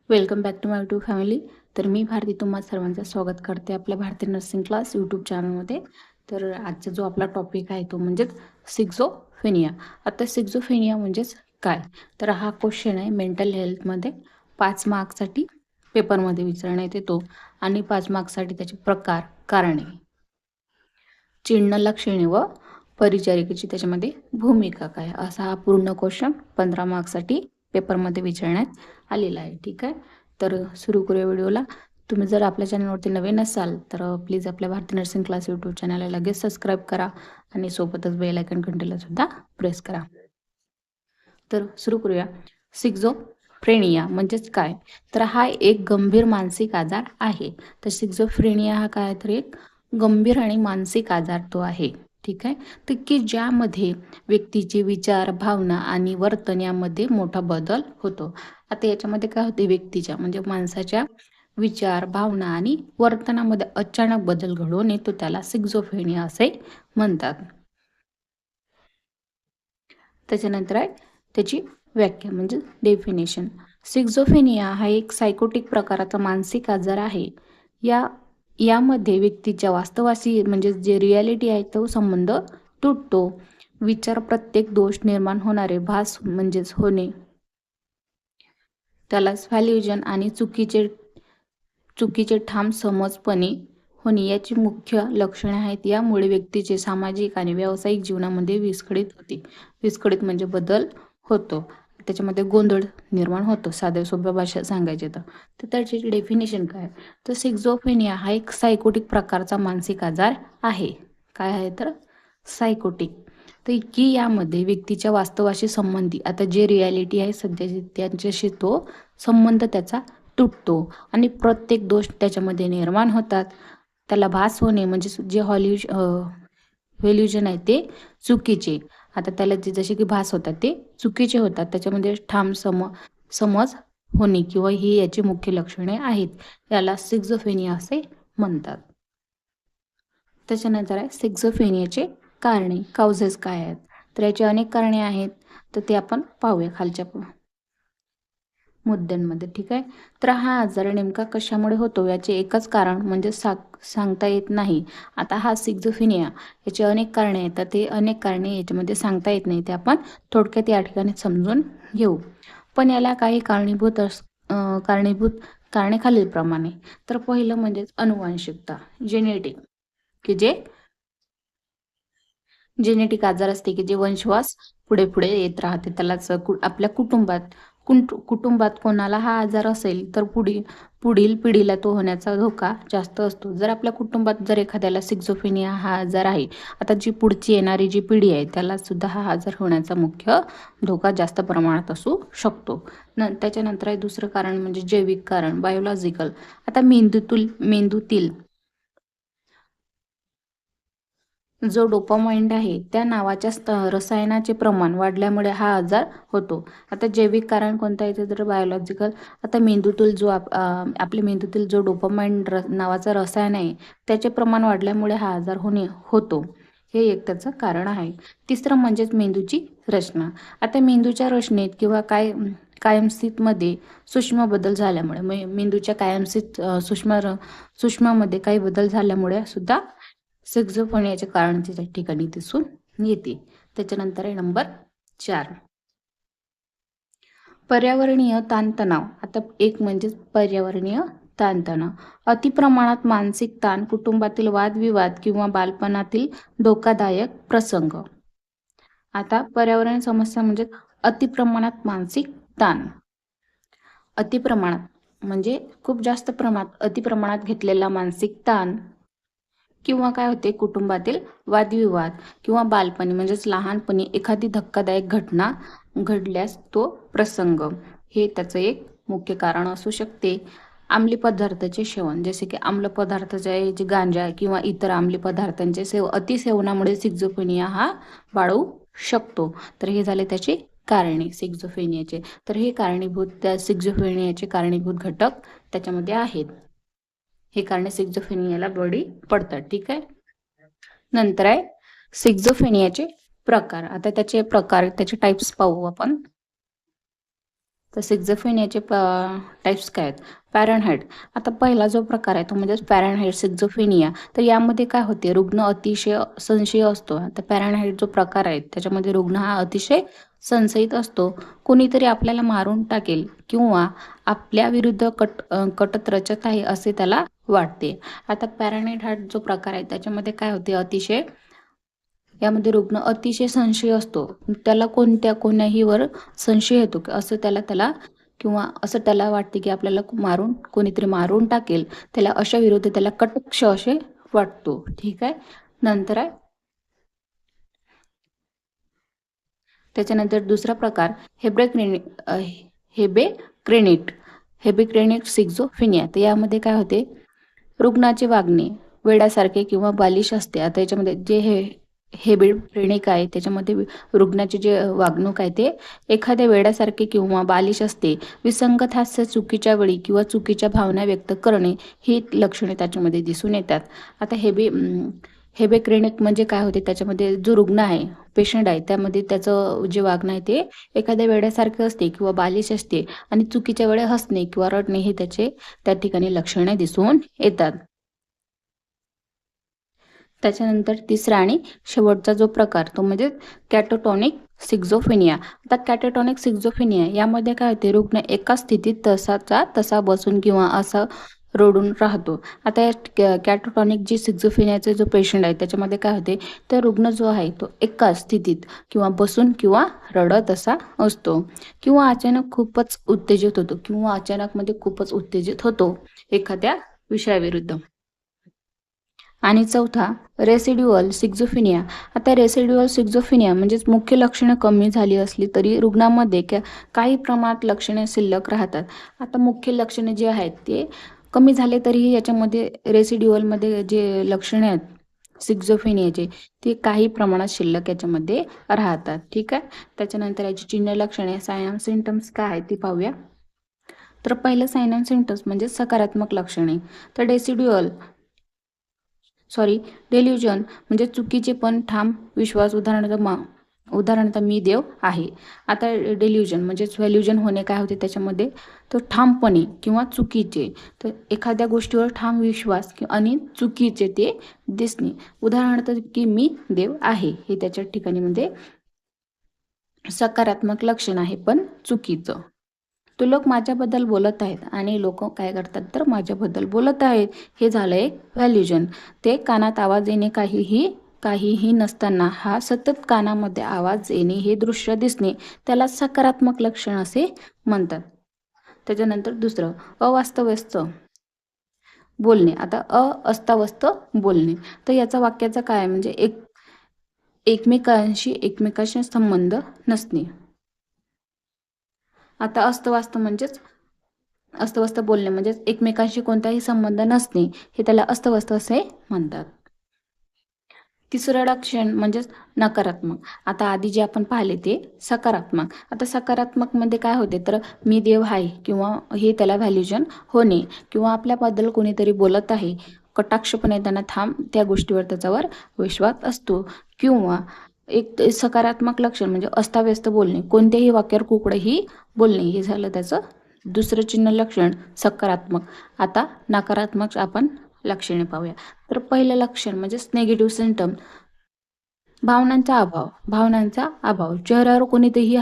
Welcome back to my YouTube family. तर मी भारती तुम्हा सर्वांचं स्वागत करते आपल्या भारती नर्सिंग क्लास यूट्यूब चॅनलमध्ये. तर आजचा जो आपला टॉपिक आहे तो म्हणजेच सिक्झोफेनिया. आता सिक्झोफेनिया म्हणजेच काय, तर हा क्वेश्चन आहे मेंटल हेल्थमध्ये 5 मार्क्ससाठी पेपरमध्ये विचारण्यात येतो आणि 5 मार्क्ससाठी त्याचे प्रकार, कारणे, चिन्ह, लक्षणे व परिचारिकेची त्याच्यामध्ये भूमिका काय, असा हा पूर्ण क्वेश्चन 15 मार्क्ससाठी पेपरमध्ये विचारण्यात आलेला आहे. ठीक आहे, तर सुरू करूया व्हिडिओला. तुम्ही जर आपल्या चॅनलवरती नवीन असाल तर प्लीज आपल्या भारती नर्सिंग क्लास यूट्यूब चॅनलला लगेच सबस्क्राईब करा आणि सोबतच बेल आयकन घंटेला सुद्धा प्रेस करा. तर सुरू करूया. सिक्झोफ्रेनिया म्हणजेच काय, तर हा एक गंभीर मानसिक आजार आहे. तर सिक्झोफ्रेनिया हा काय, तर एक गंभीर आणि मानसिक आजार तो आहे. ठीक आहे, तर की ज्यामध्ये व्यक्तीचे विचार, भावना आणि वर्तन यामध्ये मोठा बदल होतो. आता याच्यामध्ये काय होते, व्यक्तीच्या म्हणजे माणसाच्या विचार, भावना आणि वर्तनामध्ये अचानक बदल घडून येतो, त्याला सिक्झोफ्रेनिया असे म्हणतात. त्याच्यानंतर आहे त्याची व्याख्या म्हणजे डेफिनेशन. सिक्झोफेनिया हा एक सायकोटिक प्रकाराचा मानसिक आजार आहे. यामध्ये व्यक्तीच्या वास्तवाशी म्हणजे जे रियालिटी आहे तो संबंध तुटतो. विचार प्रत्येक दोष निर्माण होणारे भास म्हणजेच होणे, त्यालाच व्हॅल्युजन आणि चुकीचे ठाम समजपणे होणे याची मुख्य लक्षणे आहेत. यामुळे व्यक्तीचे सामाजिक आणि व्यावसायिक जीवनामध्ये विस्कळीत म्हणजे बदल होतो. त्याच्यामध्ये गोंधळ निर्माण होतो, साध्या सोप्या भाषेत सांगायचे तर त्याची डेफिनेशन काय, तर सिक्झोफेनिया हा एक सायकोटिक प्रकारचा मानसिक आजार आहे. काय आहे, तर सायकोटिक. तर की यामध्ये व्यक्तीच्या वास्तवाशी संबंधी, आता जे रियालिटी आहे सध्याची त्यांच्याशी तो संबंध त्याचा तुटतो आणि प्रत्येक दोष त्याच्यामध्ये निर्माण होतात. त्याला भास होणे म्हणजे जे व्हॅल्युजन आहे ते चुकीचे, आता त्याला जे जसे की भास होतात ते चुकीचे होतात. त्याच्यामध्ये ठाम समज होणे किंवा ही याची मुख्य लक्षणे आहेत. याला सिक्झोफेनिया असे म्हणतात. त्याच्यानंतर आहे सिक्झोफेनियाचे कारणे, काउजेस काय आहेत, तर याची अनेक कारणे आहेत. तर ते आपण पाहूया खालच्या मुद्द्यांमध्ये. ठीक आहे, तर हा आजार नेमका कशामुळे होतो याचे एकच कारण म्हणजे सांगता येत नाही. आता हा सिक्झोफेनिया याचे अनेक कारणे आहेत, तर ते अनेक कारणे याच्यामध्ये सांगता येत नाही, ते आपण थोडक्यात या ठिकाणी समजून घेऊ. पण याला काही कारणीभूत कारणे खालीलप्रमाणे. तर पहिलं म्हणजेच अनुवांशिकता, जेनेटिक, की जे जेनेटिक आजार असते की जे वंशवास पुढे पुढे येत राहते. त्यालाच आपल्या कुटुंबात कोणाला हा आजार असेल तर पुढील पिढीला तो होण्याचा धोका जास्त असतो. जर आपल्या कुटुंबात जर एखाद्याला सिक्झोफेनिया हा आजार आहे, आता जी पुढची येणारी जी पिढी आहे त्याला सुद्धा हा आजार होण्याचा मुख्य धोका जास्त प्रमाणात असू शकतो. त्याच्यानंतर आहे दुसरं कारण म्हणजे जैविक कारण, बायोलॉजिकल. आता मेंदूतील जो डोपामाइन आहे त्या नावाच्या रसायनाचे प्रमाण वाढल्यामुळे हा आजार होतो. आता जैविक कारण कोणतं आहे तर बायोलॉजिकल. आता आपल्या मेंदूतील जो डोपामाइन नावाचा रसायन आहे त्याचे प्रमाण वाढल्यामुळे हा आजार होतो. हे एक त्याचं कारण आहे. तिसरं म्हणजेच मेंदूची रचना. आता मेंदूच्या रचनेत किंवा कायमस्थितीमध्ये सूक्ष्म बदल झाल्यामुळे मेंदूच्या सूक्ष्मामध्ये काही बदल झाल्यामुळे सुद्धा सिक्झोफ्रेनियाचे कारण त्या ठिकाणी दिसून येते. त्याच्यानंतर आहे नंबर 4, पर्यावरणीय ताणतणाव. आता एक म्हणजे पर्यावरणीय ताणतणाव, अतिप्रमाणात मानसिक ताण, कुटुंबातील वादविवाद किंवा बालपणातील धोकादायक प्रसंग. आता पर्यावरण समस्या म्हणजे अतिप्रमाणात मानसिक ताण. अतिप्रमाणात म्हणजे खूप जास्त अतिप्रमाणात घेतलेला मानसिक ताण किंवा काय होते, कुटुंबातील वादविवाद किंवा बालपणी म्हणजेच लहानपणी एखादी धक्कादायक घटना घडल्यास तो प्रसंग, हे त्याचं एक मुख्य कारण असू शकते. अंमली पदार्थाचे सेवन, जसे की अंमली पदार्थाचे जे गांजा किंवा इतर अंमली पदार्थांचे अतिसेवनामुळे सिक्झोफेनिया हा वाढू शकतो. तर हे झाले त्याचे कारणे सिक्झोफेनियाचे. तर हे त्या सिक्झोफेनियाचे कारणीभूत घटक त्याच्यामध्ये आहेत. हे कारणे सिक्झोफेनियाला बळी पडतात. ठीक आहे, नंतर आहे सिक्झोफेनियाचे प्रकार. आता त्याचे टाइप्स पाहू आपण. तर सिक्झोफेनियाचे टाईप्स काय आहेत? पॅरानहाइड. आता पहिला जो प्रकार आहे तो म्हणजे पॅरानहाइड सिक्झोफेनिया. तर यामध्ये काय होते, रुग्ण अतिशय संशयी असतो. आता पॅरानहाइड जो प्रकार आहे त्याच्यामध्ये रुग्ण हा अतिशय संशयित असतो. कोणीतरी आपल्याला मारून टाकेल किंवा आपल्या विरुद्ध कटत रचत आहे असे त्याला वाटते. आता पॅरानहाइड हा जो प्रकार आहे त्याच्यामध्ये काय होते, यामध्ये रुग्ण अतिशय संशय असतो. त्याला कोण्याहीवर संशय येतो की असं त्याला किंवा असं त्याला वाटते की आपल्याला कोणीतरी मारून टाकेल. त्याला अशा विरुद्ध त्याला कटाक्ष असे वाटतो. ठीक आहे. नंतर आहे त्याच्यानंतर दुसरा प्रकार हेबेक्रेनिट हेबेक्रेनिट सिक्झोफिनिया. तर यामध्ये काय होते, रुग्णाचे वागणे वेड्यासारखे किंवा बालिश असते. आता याच्यामध्ये जे हेबेक्रेनिक आहे त्याच्यामध्ये रुग्णाचे जे वागणूक आहे ते एखाद्या वेड्यासारखे किंवा बालिश असते. विसंगत हास्य, चुकीच्या वेळी किंवा चुकीच्या भावना व्यक्त करणे ही लक्षणे त्याच्यामध्ये दिसून येतात. आता हेबेक्रेनिक म्हणजे काय होते, त्याच्यामध्ये जो रुग्ण आहे, पेशंट आहे, त्यामध्ये त्याचं जे वागणं आहे ते एखाद्या वेड्यासारखे असते किंवा बालिश असते आणि चुकीच्या वेळी हसणे किंवा रडणे हे त्याचे त्या ठिकाणी लक्षणे दिसून येतात. त्याच्यानंतर तिसरा आणि शेवटचा जो प्रकार तो म्हणजे कॅटोटॉनिक सिक्झोफेनिया. आता कॅटोटॉनिक सिक्झोफेनिया यामध्ये काय होते, रुग्ण एका स्थितीत तसाचा तसा बसून किंवा असा रडून राहतो. आता या कॅटोटॉनिक जी सिक्झोफेनियाचा जो पेशंट आहे त्याच्यामध्ये काय होते, तर रुग्ण जो आहे तो एका स्थितीत किंवा बसून किंवा रडत असा असतो किंवा अचानक खूपच उत्तेजित होतो किंवा अचानक मध्ये खूपच उत्तेजित होतो एखाद्या विषयाविरुद्ध. आणि चौथा रेसिड्युअल सिक्झोफिनिया. आता रेसिड्युअल सिक्झोफिनिया म्हणजेच मुख्य लक्षणं कमी झाली असली तरी रुग्णामध्ये काही प्रमाणात लक्षणे शिल्लक राहतात. आता मुख्य लक्षणे जे आहेत ते कमी झाले तरीही याच्यामध्ये रेसिड्युअलमध्ये जे लक्षणे आहेत सिक्झोफिनियाचे ते काही प्रमाणात शिल्लक याच्यामध्ये राहतात. ठीक आहे. त्याच्यानंतर याची चिन्ह लक्षणे, साइन अँड सिम्पटम्स काय आहेत ती पाहूया. तर पहिलं साइन अँड सिम्पटम्स म्हणजे सकारात्मक लक्षणे. तर डेल्युजन म्हणजे चुकीचे पण ठाम विश्वास, उदाहरणार्थ मी देव आहे. आता डेल्युजन म्हणजे व्हॅल्युजन होणे काय होते त्याच्यामध्ये, तर ठामपणे किंवा चुकीचे, तर एखाद्या गोष्टीवर ठाम विश्वास आणि चुकीचे ते दिसणे. उदाहरणार्थ की मी देव आहे हे त्याच्या ठिकाणी म्हणजे सकारात्मक लक्षण आहे पण चुकीचं. तो लोक माझ्याबद्दल बोलत आहेत आणि लोक काय करतात तर माझ्याबद्दल बोलत आहेत, हे झालं एक व्हॅल्युजन. ते कानात आवाज येणे काहीही नसताना हा सतत कानामध्ये आवाज येणे हे दृश्य दिसणे त्याला सकारात्मक लक्षण असे म्हणतात. त्याच्यानंतर दुसरं अवास्तव्यस्त बोलणे. आता अस्ताव्यस्त बोलणे, तर याचा वाक्याचा काय म्हणजे एकमेकांशी संबंध नसणे. आता अस्तव्यस्त बोलणे म्हणजेच एकमेकांशी कोणताही संबंध नसणे हे त्याला अस्तव्यस्त असे म्हणतात. तिसरं लक्षण म्हणजेच नकारात्मक. आता आधी जे आपण पाहिले ते सकारात्मक. आता सकारात्मक मध्ये काय होते तर मी देव आहे किंवा हे त्याला व्हॅल्युजन होणे किंवा आपल्याबद्दल कोणीतरी बोलत आहे, कटाक्षपणे त्यांना त्या गोष्टीवर त्याच्यावर विश्वास असतो. किंवा एक सकारात्मक लक्षण म्हणजे अस्ताव्यस्त बोलणे, कोणत्याही वाक्यावर कुठेही बोलणे, हे झालं त्याचं दुसरं चिन्ह लक्षण सकारात्मक. आता नकारात्मक आपण लक्षणे पाहूया. तर पहिलं लक्षण म्हणजेच नेगेटिव्ह सिम्पटम, भावनांचा अभाव, चेहऱ्यावर कोणतेही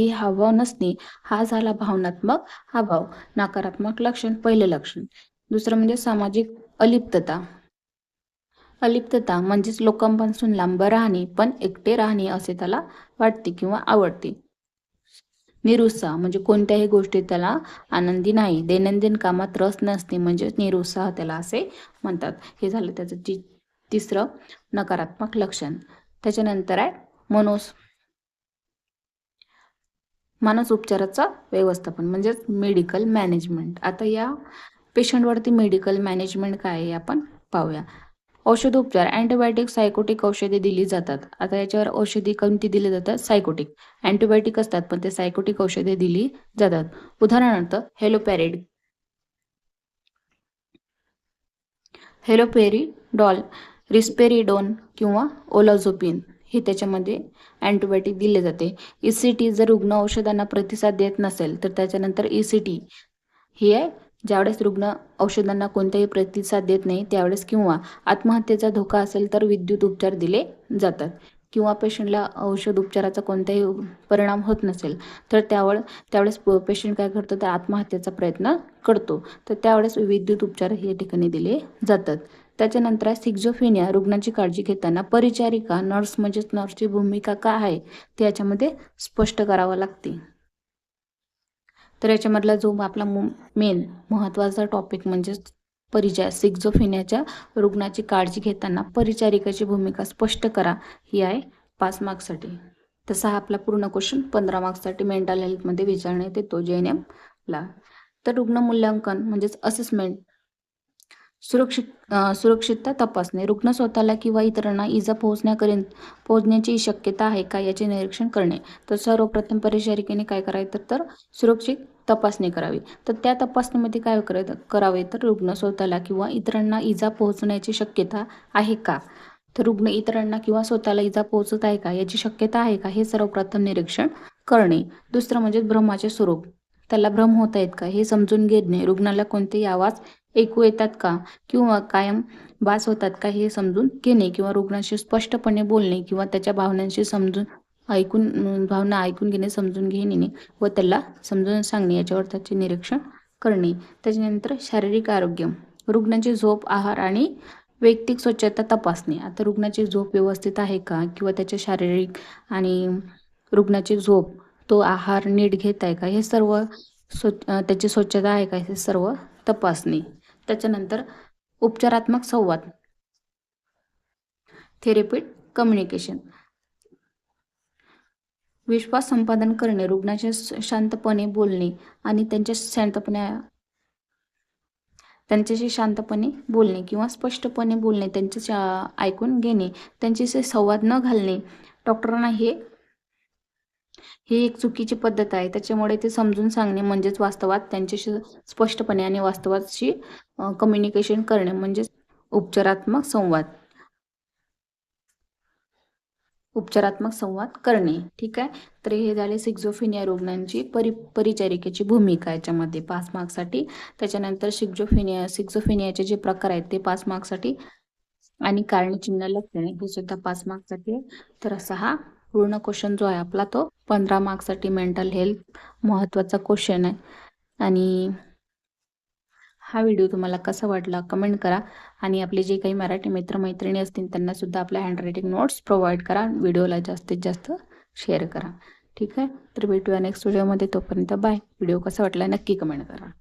हावभाव नसणे, हा झाला भावनात्मक अभाव, नकारात्मक लक्षण पहिलं लक्षण. दुसरं म्हणजे सामाजिक अलिप्तता म्हणजेच लोकांपासून लांब राहणे पण एकटे राहणे असे त्याला वाटते किंवा आवडते. निरुत्साह म्हणजे कोणत्याही गोष्टीत त्याला आनंदी नाही, दैनंदिन कामात रस नसणे म्हणजेच निरुत्साह त्याला असे म्हणतात. हे झालं त्याचं तिसरं नकारात्मक लक्षण. त्याच्यानंतर आहे मानस उपचाराचा व्यवस्थापन म्हणजेच मेडिकल मॅनेजमेंट. आता या पेशंटवरती मेडिकल मॅनेजमेंट काय आहे आपण पाहूया. औषधोपचार, अँटीबायोटिक, सायकोटिक औषधे दिली जातात. आता याच्यावर औषधी कोणती दिली जातात, सायकोटिक. अँटीबायोटिक असतात पण ते सायकोटिक औषधे दिली जातात. उदाहरणार्थ हेलोपेरिडॉल, रिस्पेरिडोन किंवा ओलाझोपिन हे त्याच्यामध्ये अँटीबायोटिक दिले जाते. ECT जर रुग्ण औषधांना प्रतिसाद देत नसेल तर त्याच्यानंतर ECT ही आहे. ज्यावेळेस रुग्ण औषधांना कोणताही प्रतिसाद देत नाही त्यावेळेस, किंवा आत्महत्येचा धोका असेल तर विद्युत उपचार दिले जातात, किंवा पेशंटला औषध उपचाराचा कोणताही परिणाम होत नसेल तर त्यावेळेस पेशंट काय करतो तर आत्महत्येचा प्रयत्न करतो, तर त्यावेळेस विद्युत उपचार हे ठिकाणी दिले जातात. त्याच्यानंतर सिक्झोफेनिया रुग्णाची काळजी घेताना परिचारिका नर्स म्हणजेच नर्सची भूमिका काय आहे ते याच्यामध्ये स्पष्ट करावं लागते. तर याच्यामधला जो आपला मेन महत्त्वाचा टॉपिक म्हणजेच परिचय, सिक्झोफेनियाच्या रुग्णाची काळजी घेताना परिचारिकाची भूमिका स्पष्ट करा, ही आहे 5 मार्क्ससाठी. तसा हा आपला पूर्ण क्वेश्चन 15 मार्क्ससाठी मेंटल हेल्थमध्ये विचारण्यात येतो JNM-ला. तर रुग्ण मूल्यांकन म्हणजेच असेसमेंट, सुरक्षितता तपासणे, रुग्ण स्वतःला किंवा इतरांना इजा पोहोचण्याची शक्यता आहे का याचे निरीक्षण करणे. तर सर्वप्रथम परिचारिकेने काय करायचं तर सुरक्षित तपासणी करावी. तर त्या तपासणीमध्ये काय करावे तर रुग्ण स्वतःला किंवा इतरांना इजा पोहोचण्याची शक्यता आहे का, तर रुग्ण इतरांना किंवा स्वतःला इजा पोहोचत आहे का याची शक्यता आहे का हे सर्वप्रथम निरीक्षण करणे. दुसरं म्हणजे भ्रमाचे स्वरूप, त्याला भ्रम होत आहेत का हे समजून घेणे. रुग्णाला कोणतेही आवाज ऐकू येतात का किंवा कायम बास होतात का हे समजून घेणे, किंवा रुग्णाशी स्पष्टपणे बोलणे किंवा त्याच्या भावना ऐकून घेणे, समजून घेणे व त्याला समजून सांगणे याच्यावर त्याचे निरीक्षण करणे. त्याच्यानंतर शारीरिक आरोग्य, रुग्णाची झोप, आहार आणि वैयक्तिक स्वच्छता तपासणे. आता रुग्णाची झोप व्यवस्थित आहे का, किंवा त्याचे शारीरिक आणि रुग्णाची झोप, तो आहार नीट घेत आहे का, हे सर्व त्याची स्वच्छता आहे का हे सर्व तपासणे. त्याच्यानंतर उपचारात्मक संवाद, थेरपिस्ट कम्युनिकेशन, विश्वास संपादन करणे, रुग्णाचे शांतपणे बोलणे आणि त्यांच्याशी शांतपणे बोलणे किंवा स्पष्टपणे बोलणे, त्यांचे ऐकून घेणे, त्यांच्याशी संवाद न घालणे. डॉक्टरांना ही एक चुकीची पद्धत आहे, त्याच्यामुळे ते समजून सांगणे म्हणजेच वास्तवात त्यांच्याशी स्पष्टपणे आणि वास्तवाशी कम्युनिकेशन करणे म्हणजेच उपचारात्मक संवाद करणे. ठीक आहे. तर हे झाले सिक्झोफेनिया रुग्णांची परिचारिकेची भूमिका याच्यामध्ये 5 मार्क्ससाठी. त्याच्यानंतर सिक्झोफेनियाचे जे प्रकार आहेत ते 5 मार्क्ससाठी, आणि कारणचिन्ह लक्षणे हे सुद्धा 5 मार्क्ससाठी आहे. तर असा हा पूर्ण क्वेश्चन जो आहे आपला तो 15 मार्क्ससाठी मेंटल हेल्थ महत्त्वाचा क्वेश्चन आहे. आणि हा व्हिडिओ तुम्हाला कसा वाटला कमेंट करा, आणि आपले जे काही मराठी मित्रमैत्रिणी असतील त्यांना सुद्धा आपल्या हँडरायटिंग नोट्स प्रोव्हाइड करा. व्हिडिओला जास्तीत जास्त शेअर करा. ठीक आहे. तर भेटूया नेक्स्ट व्हिडिओमध्ये. तोपर्यंत बाय. व्हिडिओ कसा वाटला नक्की कमेंट करा.